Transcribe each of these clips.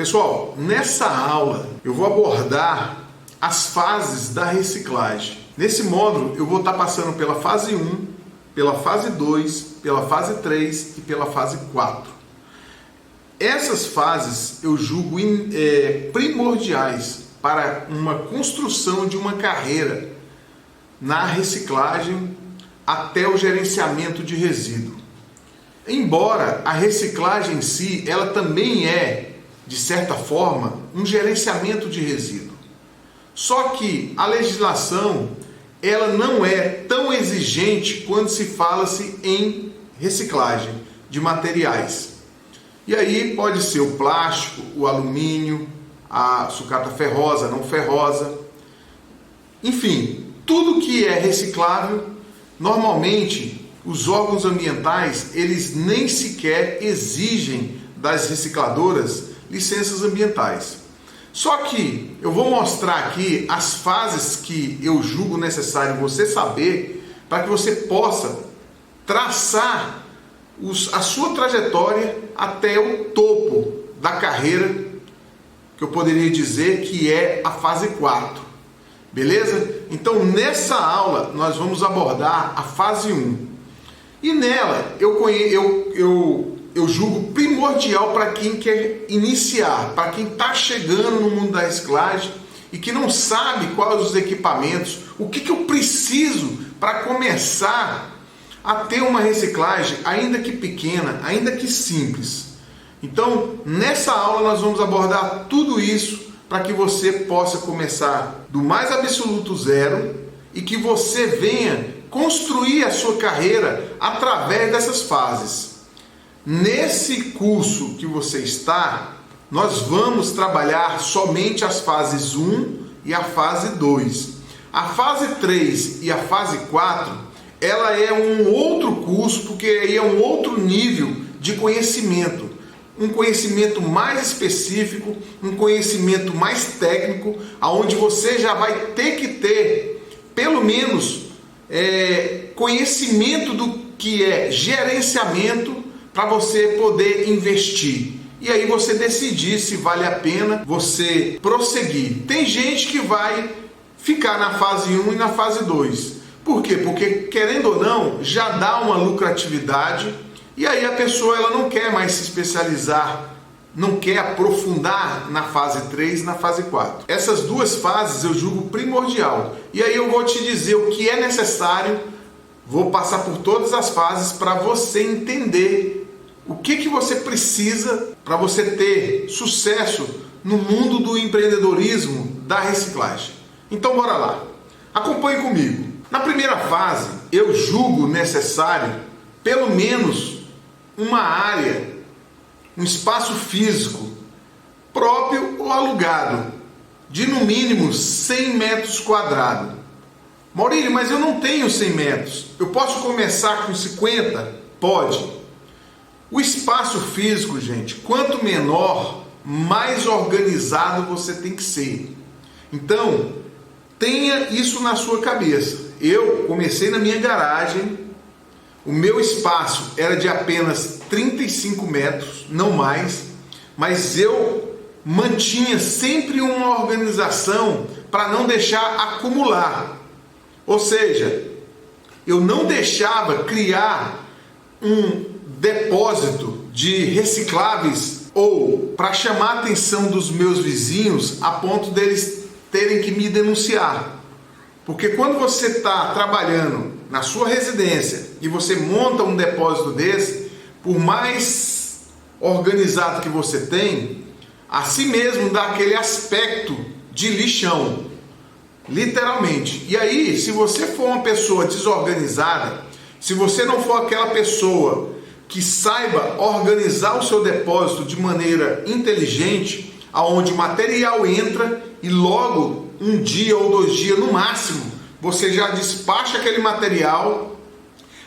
Pessoal, nessa aula eu vou abordar as fases da reciclagem. Nesse módulo eu vou estar passando pela fase 1, pela fase 2, pela fase 3 e pela fase 4. Essas fases eu julgo primordiais para uma construção de uma carreira na reciclagem até o gerenciamento de resíduo. Embora a reciclagem em si, ela também é, de certa forma, um gerenciamento de resíduo. Só que a legislação, ela não é tão exigente quando se fala-se em reciclagem de materiais. E aí pode ser o plástico, o alumínio, a sucata ferrosa, não ferrosa, enfim, tudo que é reciclável, normalmente os órgãos ambientais, eles nem sequer exigem das recicladoras licenças ambientais. Só que eu vou mostrar aqui as fases que eu julgo necessário você saber para que você possa traçar a sua trajetória até o topo da carreira, que eu poderia dizer que é a fase 4. Beleza? Então nessa aula nós vamos abordar a fase 1. E nela eu julgo primordial para quem quer iniciar, para quem está chegando no mundo da reciclagem e que não sabe quais os equipamentos, o que eu preciso para começar a ter uma reciclagem, ainda que pequena, ainda que simples. Então, nessa aula nós vamos abordar tudo isso para que você possa começar do mais absoluto zero e que você venha construir a sua carreira através dessas fases. Nesse curso que você está, nós vamos trabalhar somente as fases 1 e a fase 2. A fase 3 e a fase 4, ela é um outro curso, porque aí é um outro nível de conhecimento. Um conhecimento mais específico, um conhecimento mais técnico, onde você já vai ter que ter, pelo menos, conhecimento do que é gerenciamento para você poder investir. E aí você decidir se vale a pena você prosseguir. Tem gente que vai ficar na fase 1 e na fase 2. Por quê? Porque, querendo ou não, já dá uma lucratividade e aí a pessoa ela não quer mais se especializar, não quer aprofundar na fase 3 e na fase 4. Essas duas fases eu julgo primordial. E aí eu vou te dizer o que é necessário, vou passar por todas as fases para você entender o que você precisa para você ter sucesso no mundo do empreendedorismo da reciclagem. Então bora lá, acompanhe comigo. Na primeira fase, eu julgo necessário pelo menos uma área, um espaço físico próprio ou alugado, de no mínimo 100 metros quadrados. Maurílio, mas eu não tenho 100 metros, eu posso começar com 50? Pode. O espaço físico, gente, quanto menor, mais organizado você tem que ser. Então, tenha isso na sua cabeça. Eu comecei na minha garagem, o meu espaço era de apenas 35 metros, não mais, mas eu mantinha sempre uma organização para não deixar acumular. Ou seja, eu não deixava criar um depósito de recicláveis ou para chamar a atenção dos meus vizinhos a ponto deles terem que me denunciar. Porque quando você está trabalhando na sua residência e você monta um depósito desse, por mais organizado que você tem, assim mesmo dá aquele aspecto de lixão, literalmente. E aí, se você for uma pessoa desorganizada, se você não for aquela pessoa que saiba organizar o seu depósito de maneira inteligente, aonde o material entra e logo um dia ou 2 dias no máximo, você já despacha aquele material,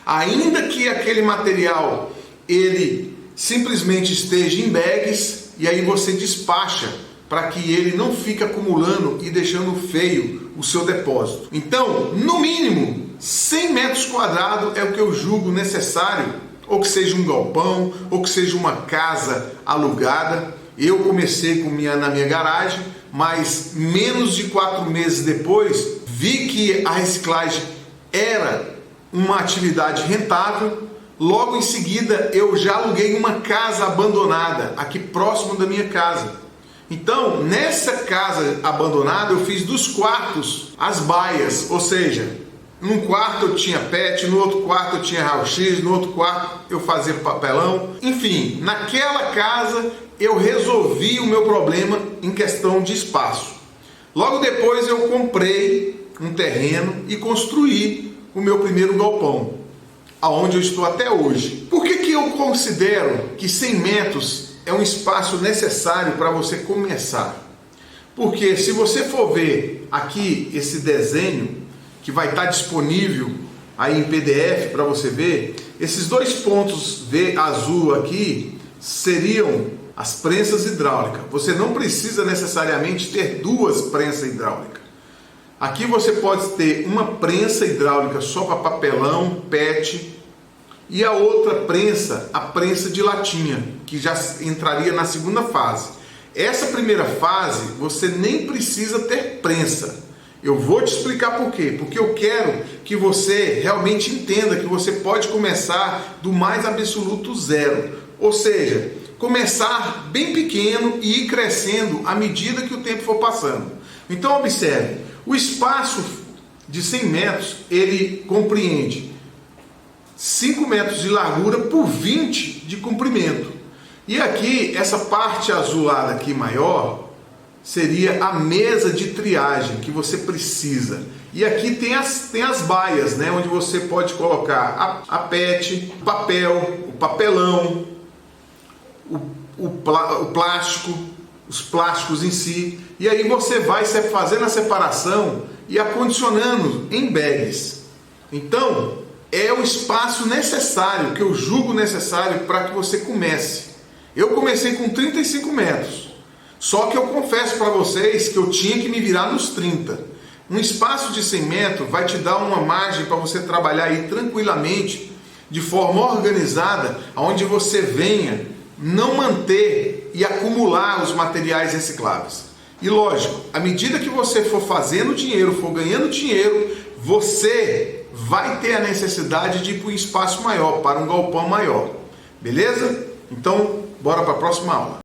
ainda que aquele material ele simplesmente esteja em bags, e aí você despacha para que ele não fique acumulando e deixando feio o seu depósito. Então, no mínimo 100 metros quadrados é o que eu julgo necessário, ou que seja um galpão, ou que seja uma casa alugada, Eu comecei na minha garagem, mas menos de 4 meses depois vi que a reciclagem era uma atividade rentável. Logo em seguida eu já aluguei uma casa abandonada aqui próximo da minha casa. Então, nessa casa abandonada eu fiz dos quartos as baias, ou seja, num quarto eu tinha PET, no outro quarto eu tinha raio-x, no outro quarto eu fazia papelão. Enfim, naquela casa eu resolvi o meu problema em questão de espaço. Logo depois eu comprei um terreno e construí o meu primeiro galpão, aonde eu estou até hoje. Por que eu considero que 100 metros é um espaço necessário para você começar? Porque se você for ver aqui esse desenho, que vai estar disponível aí em PDF para você ver, esses 2 pontos azul aqui seriam as prensas hidráulicas. Você não precisa necessariamente ter 2 prensas hidráulicas. Aqui você pode ter uma prensa hidráulica só para papelão, PET, e a outra prensa, a prensa de latinha, que já entraria na segunda fase. Essa primeira fase você nem precisa ter prensa. Eu vou te explicar por quê. Porque eu quero que você realmente entenda que você pode começar do mais absoluto zero. Ou seja, começar bem pequeno e ir crescendo à medida que o tempo for passando. Então observe, o espaço de 100 metros, ele compreende 5 metros de largura por 20 de comprimento. E aqui, essa parte azulada aqui maior, seria a mesa de triagem que você precisa. E aqui tem as baias, né, onde você pode colocar a PET, o papel, o papelão, o plástico, os plásticos em si. E aí você vai fazendo a separação e acondicionando em bags. Então, é o espaço necessário, que eu julgo necessário para que você comece. Eu comecei com 35 metros. Só que eu confesso para vocês que eu tinha que me virar nos 30. Um espaço de 100 metros vai te dar uma margem para você trabalhar aí tranquilamente, de forma organizada, onde você venha não manter e acumular os materiais recicláveis. E lógico, à medida que você for fazendo dinheiro, for ganhando dinheiro, você vai ter a necessidade de ir para um espaço maior, para um galpão maior. Beleza? Então, bora para a próxima aula.